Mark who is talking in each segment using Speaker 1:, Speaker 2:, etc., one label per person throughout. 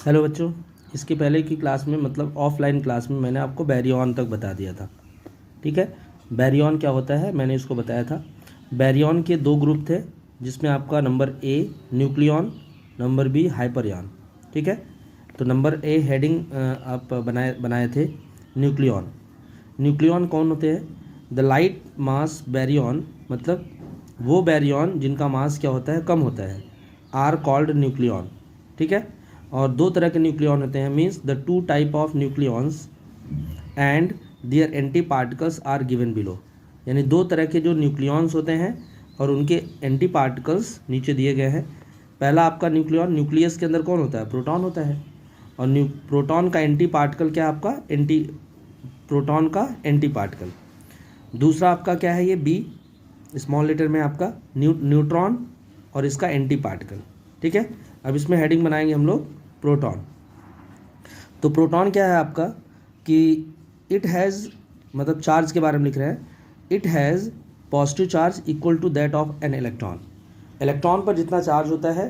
Speaker 1: Hello बच्चों, इसके पहले की क्लास में मतलब ऑफलाइन क्लास में मैंने आपको बैरियन तक बता दिया था। ठीक है, बैरियन क्या होता है मैंने इसको बताया था। बैरियन के दो ग्रुप थे, जिसमें आपका number A nucleon, number B hyperon. ठीक है, तो नंबर ए हेडिंग आप बनाए थे न्यूक्लियन। न्यूक्लियन कौन होते हैं? द लाइट मास बैरियन, मतलब वो बैरियन जिनका मास क्या होता है, कम होता है, आर कॉल्ड न्यूक्लियन। ठीक है, और दो तरह के न्यूक्लियन होते हैं, means the two type of nucleons and their anti particles are given below. यानी दो तरह के जो न्यूक्लियंस होते हैं और उनके एंटी पार्टिकल्स नीचे दिए गए हैं। पहला आपका न्यूक्लियन, न्यूक्लियस के अंदर कौन होता है? प्रोटॉन होता है। और प्रोटॉन का एंटी पार्टिकल क्या है आपका? प्रोटॉन का एंटी पार्टिकल। दूसरा आपका क्या है? ये बी स्मॉल लेटर में आपका न्यूट्रॉन और इसका एंटी पार्टिकल। ठीक है, अब इसमें हेडिंग बनाएंगे हम लोग प्रोटॉन। तो प्रोटॉन क्या है आपका कि इट हैज़, मतलब चार्ज के बारे में लिख रहे हैं, it has positive charge equal to that of an electron. Electron पर जितना चार्ज होता है,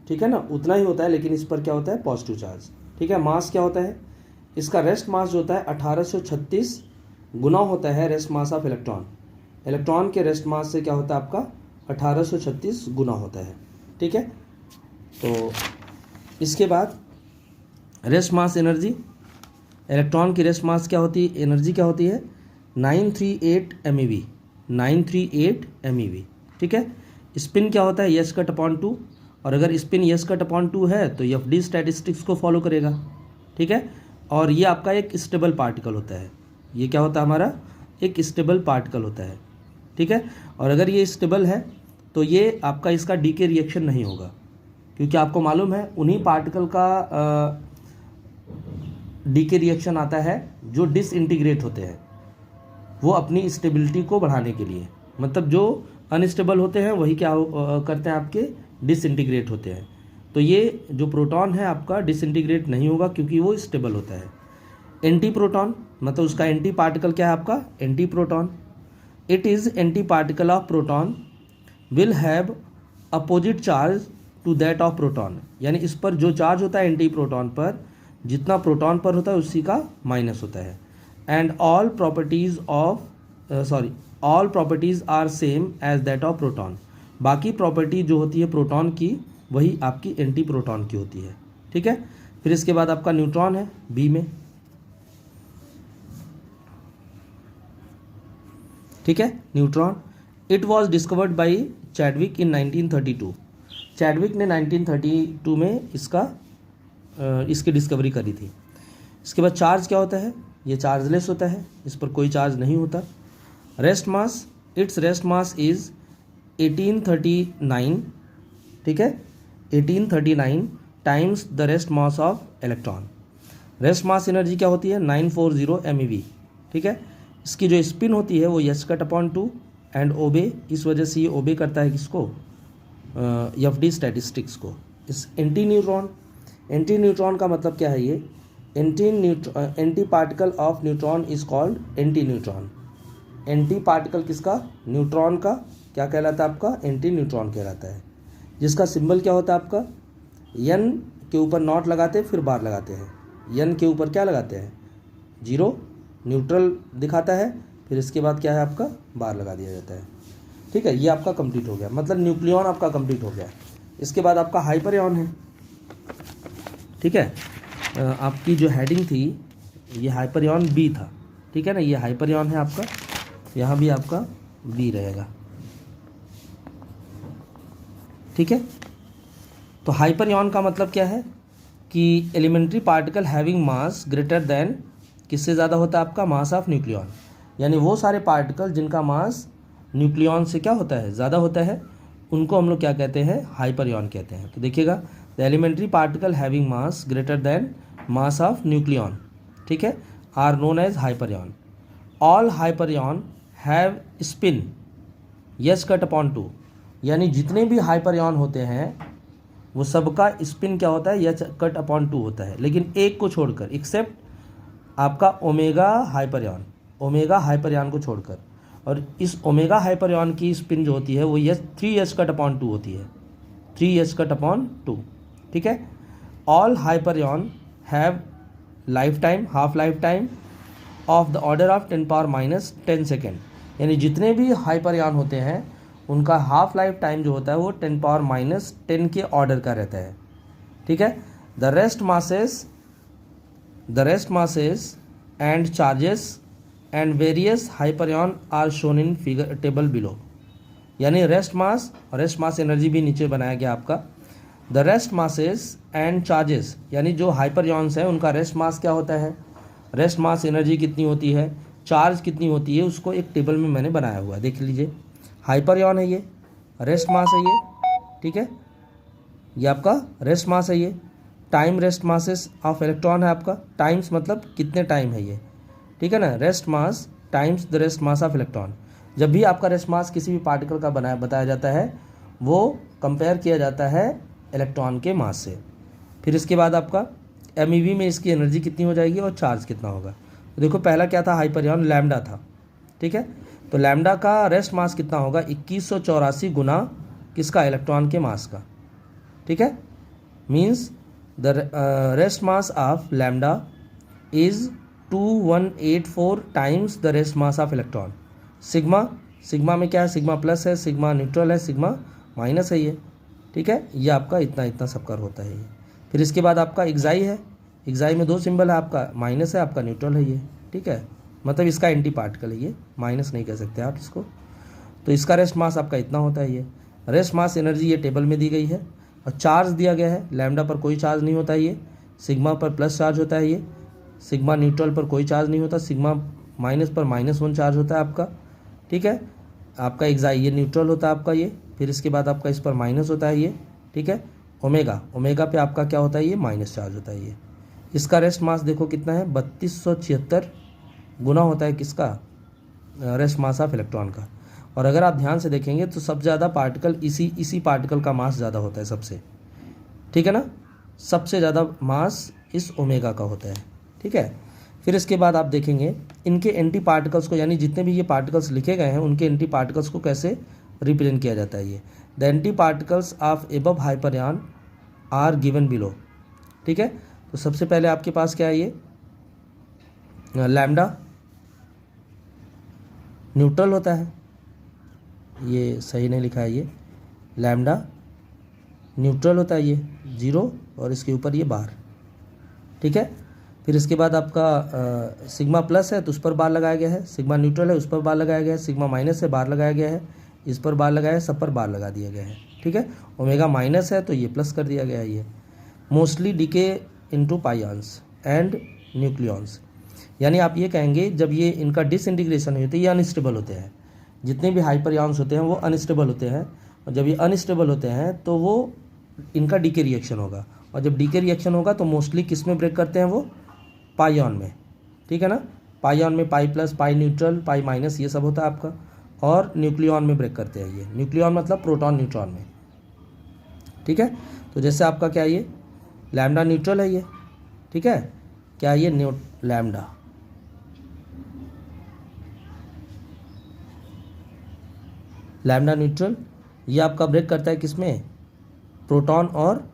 Speaker 1: ठीक है ना, उतना ही होता है, लेकिन इस पर क्या होता है? Positive charge. ठीक है, मास क्या होता है इसका? रेस्ट मास जो होता है 1836 गुना होता है rest mass of electron. Electron के रेस्ट मास से क्या होता है आपका? 1836 गुना होता है। ठीक है, तो इसके बाद रेस्ट मास एनर्जी, इलेक्ट्रॉन की रेस्ट मास क्या होती है, एनर्जी क्या होती है? 938 MeV, 938 MeV। ठीक है, स्पिन क्या होता है? यस कट अपॉन 2, और अगर स्पिन यस कट अपॉन 2 है तो एफडी स्टैटिस्टिक्स को फॉलो करेगा। ठीक है, और ये आपका एक स्टेबल पार्टिकल होता है। ये क्या होता है हमारा? एक स्टेबल पार्टिकल होता है। ठीक है, और अगर ये स्टेबल है तो ये आपका इसका डीके रिएक्शन नहीं होगा, क्योंकि आपको मालूम है उन्हीं पार्टिकल का डीके रिएक्शन आता है जो डिसइंटीग्रेट होते हैं, वो अपनी स्टेबिलिटी को बढ़ाने के लिए। मतलब जो अनस्टेबल होते हैं वही क्या करते हैं आपके? डिसइंटीग्रेट होते हैं। तो ये जो प्रोटॉन है आपका डिसइंटीग्रेट नहीं होगा, क्योंकि वो स्टेबल होता है। एंटी प्रोटॉन, मतलब उसका एंटी पार्टिकल क्या है आपका? Anti proton. It is anti particle of proton will have opposite charge to that of proton. यानी इस पर जो चार्ज होता है एंटी प्रोटॉन पर, जितना प्रोटॉन पर होता है उसी का माइनस होता है। And all properties are same as that of proton. बाकी प्रॉपर्टी जो होती है प्रोटॉन की, वही आपकी एंटी प्रोटॉन की होती है। ठीक है, फिर इसके बाद आपका न्यूट्रॉन है बी में। ठीक है, neutron, it was discovered by Chadwick in 1932। Chadwick ने 1932 में इसकी डिस्कवरी करी थी। इसके बाद चार्ज क्या होता है? ये चार्जलेस होता है, इस पर कोई चार्ज नहीं होता। Rest mass, it's rest mass is 1839। ठीक है, 1839 times the rest mass of electron. Rest mass energy क्या होती है? 940 MeV। ठीक है, इसकी जो स्पिन होती है वो यस कट अपॉन 2 एंड ओबे, इस वजह से ये ओबे करता है किसको? एफडी स्टैटिस्टिक्स को। इस एंटी न्यूट्रॉन का मतलब क्या है? ये anti particle of neutron is called anti neutron. Anti particle किसका? न्यूट्रॉन का क्या कहलाता है आपका? एंटी न्यूट्रॉन कहलाता है। जिसका सिंबल क्या होता है आपका? एन के ऊपर नॉट लगाते फिर बार लगाते हैं। एन के ऊपर क्या लगाते हैं? 0, न्यूट्रल दिखाता है, फिर इसके बाद क्या है आपका? बार लगा दिया जाता है। ठीक है, ये आपका कंप्लीट हो गया, मतलब न्यूक्लियन आपका कंप्लीट हो गया। इसके बाद आपका हाइपरयन है। ठीक है, आपकी जो हेडिंग थी ये हाइपरयन बी था। ठीक है ना, ये हाइपरयन है आपका, यहाँ भी आपका बी रहेगा। ठीक है, तो हाइपरयन का मतलब क्या है कि elementary particle having mass greater than, किससे ज़्यादा होता है आपका? Mass of nucleon. यानी वो सारे पार्टिकल जिनका मास न्यूक्लियन से क्या होता है? ज़्यादा होता है, उनको हम लोग क्या कहते हैं? हाइपरयन कहते हैं। तो देखिएगा, the elementary particle having mass greater than mass of nucleon, ठीक है, are known as hyperon. All hyperon have spin yes cut upon 2। यानी जितने भी हाइपरयन होते हैं वो सबका स्पिन क्या होता है? यस कट अपॉन 2 होता है, लेकिन एक को छोड़कर, एक्सेप्ट आपका ओमेगा हाइपरयन को छोड़कर। और इस ओमेगा हाइपरयन की स्पिन जो होती है वो 3s कट अपॉन 2 होती है, 3s कट अपॉन 2। ठीक है, all Hyperion have life time, half life time of the order of 10⁻⁻10 second. यानी जितने भी हाइपरयान होते हैं उनका हाफ लाइफ टाइम जो होता है वो 10⁻⁻10 के ऑर्डर का रहता है, ठीक है। The rest masses and charges and various hyperon are shown in figure table below. यानी रेस्ट मास एनर्जी भी नीचे बनाया गया आपका। The rest masses and charges, यानी जो हाइपरयान्स हैं उनका रेस्ट मास क्या होता है, रेस्ट मास एनर्जी कितनी होती है, चार्ज कितनी होती है, उसको एक टेबल में मैंने बनाया हुआ है, देख लीजिए। हाइपरयान है ये, रेस्ट मास है ये, ठीक है, ये आपका रेस्ट मास है ये। Time rest masses of electron है आपका, टाइम्स मतलब कितने टाइम है ये, ठीक है ना। Rest mass times the rest mass of electron. जब भी आपका रेस्ट मास किसी भी पार्टिकल का बताया जाता है वो कंपेयर किया जाता है इलेक्ट्रॉन के मास से। फिर इसके बाद आपका MeV में इसकी एनर्जी कितनी हो जाएगी और चार्ज कितना होगा। तो देखो पहला क्या था, हाइपरयान लैम्डा था, ठीक है। तो लैम्डा का रेस्ट मास कितना होगा, 2184 गुना किसका, इलेक्ट्रॉन के मास का, ठीक है। Means the rest mass of lambda is 2184 times the rest mass of electron. Sigma में क्या है, सिग्मा प्लस है, सिग्मा न्यूट्रल है, सिग्मा माइनस है ये, ठीक है। ये आपका इतना सबका होता है ये। फिर इसके बाद आपका एक्साई है, एक्साई में 2 सिंबल है, आपका माइनस है, आपका न्यूट्रल है ये, ठीक है। मतलब इसका एंटी पार्टिकल है ये, माइनस नहीं कह सकते आप इसको। तो इसका रेस्ट मास आपका इतना होता है ये। रेस्ट मास एनर्जी ये टेबल में दी गई है। और चार्ज दिया गया है, लैम्डा पर कोई चार्ज नहीं होता है ये, सिग्मा पर प्लस चार्ज होता है ये, सिग्मा न्यूट्रल पर कोई चार्ज नहीं होता, सिग्मा माइनस पर -1 चार्ज होता है आपका, ठीक है। आपका एक्साई ये न्यूट्रल होता है आपका ये। फिर इसके बाद आपका इस पर माइनस होता है ये, ठीक है। ओमेगा पे आपका क्या होता है, ये माइनस चार्ज होता है ये। इसका रेस्ट मास देखो कितना है, 3276 गुना होता है किसका, रेस्ट मास ऑफ इलेक्ट्रॉन का। और अगर आप ध्यान से देखेंगे तो सबसे ज़्यादा पार्टिकल इसी पार्टिकल का मास ज़्यादा होता है सबसे, ठीक है ना। सबसे ज़्यादा मास इस ओमेगा का होता है, ठीक है। फिर इसके बाद आप देखेंगे इनके एंटी पार्टिकल्स को, यानी जितने भी ये पार्टिकल्स लिखे गए हैं उनके एंटी पार्टिकल्स को कैसे रिप्रेजेंट किया जाता है ये। The antiparticles of above hyperon are given below, ठीक है। तो सबसे पहले आपके पास क्या है, ये लैम्डा न्यूट्रल होता है, ये सही नहीं लिखा है, ये लैम्डा न्यूट्रल होता है, ये 0 और इसके ऊपर ये बार, ठीक है। फिर इसके बाद आपका सिग्मा प्लस है तो उस पर बार लगाया गया है, सिग्मा न्यूट्रल है उस पर बार लगाया गया है, सिग्मा माइनस है बार लगाया गया है, इस पर बार लगाया है, सब पर बार लगा दिया गया है, ठीक है। ओमेगा माइनस है तो ये प्लस कर दिया गया है ये। Mostly decay into pions and nucleons, यानी आप ये कहेंगे जब ये इनका डिसइंटीग्रेशन होता है ये अनस्टेबल होते हैं। जितने भी हाइपरयान्स होते हैं वो अनस्टेबल होते हैं, और जब ये अनस्टेबल होते हैं तो वो इनका डीके रिएक्शन होगा, और जब डीके रिएक्शन होगा तो मोस्टली किस में ब्रेक करते हैं, वो पाइयन में, ठीक है ना। पाइयन में पाई प्लस, पाई न्यूट्रल, पाई माइनस ये सब होता है आपका, और न्यूक्लियॉन में ब्रेक करते हैं ये। न्यूक्लियॉन मतलब प्रोटॉन न्यूट्रॉन में, ठीक है। तो जैसे आपका क्या है, ये लैम्डा न्यूट्रल है ये, ठीक है। क्या ये लैम्डा न्यूट्रल ये आपका ब्रेक करता है किस में, प्रोटॉन और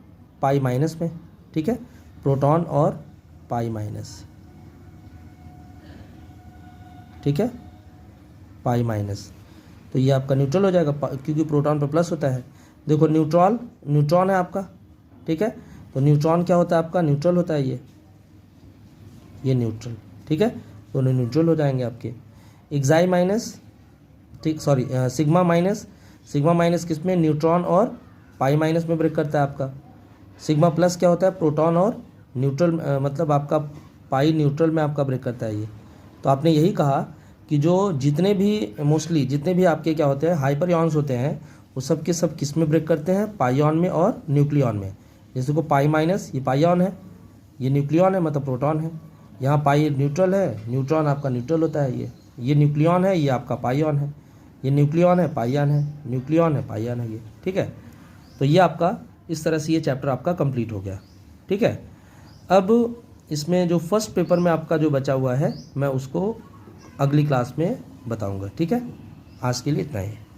Speaker 1: पाई माइनस में, ठीक है। प्रोटॉन और पाई माइनस, ठीक है, पाई माइनस। तो ये आपका न्यूट्रल हो जाएगा क्योंकि प्रोटॉन पर प्लस होता है। देखो न्यूट्रॉन है आपका, ठीक है। तो न्यूट्रॉन क्या होता है आपका, न्यूट्रल होता है ये न्यूट्रल, ठीक है। दोनों न्यूट्रल हो जाएंगे आपके। एक्साई माइनस, ठीक, सॉरी सिग्मा माइनस किस में, न्यूट्रॉन और पाई माइनस में ब्रेक करता है आपका। सिग्मा प्लस क्या होता है, प्रोटॉन और न्यूट्रल, मतलब आपका पाई न्यूट्रल में आपका ब्रेक करता है ये। तो आपने यही कहा कि जो जितने भी आपके क्या होते हैं हाइपरयान्स होते हैं वो सब के सब किस में ब्रेक करते हैं, पाइयन में और न्यूक्लियॉन में। जैसे को पाई माइनस ये पाइयन है, ये न्यूक्लियॉन है मतलब प्रोटॉन है। यहाँ पाई न्यूट्रल है, न्यूट्रॉन आपका न्यूट्रल होता है ये न्यूक्लियॉन है, ये आपका पाइयन है, ये न्यूक्लियॉन है पाइयन है, न्यूक्लियॉन है पाइयन है ये, ठीक है। तो ये आपका इस तरह से ये चैप्टर आपका कंप्लीट हो गया, ठीक है। अब इसमें जो फर्स्ट पेपर में आपका जो बचा हुआ है मैं उसको अगली क्लास में बताऊंगा, ठीक है। आज के लिए इतना ही।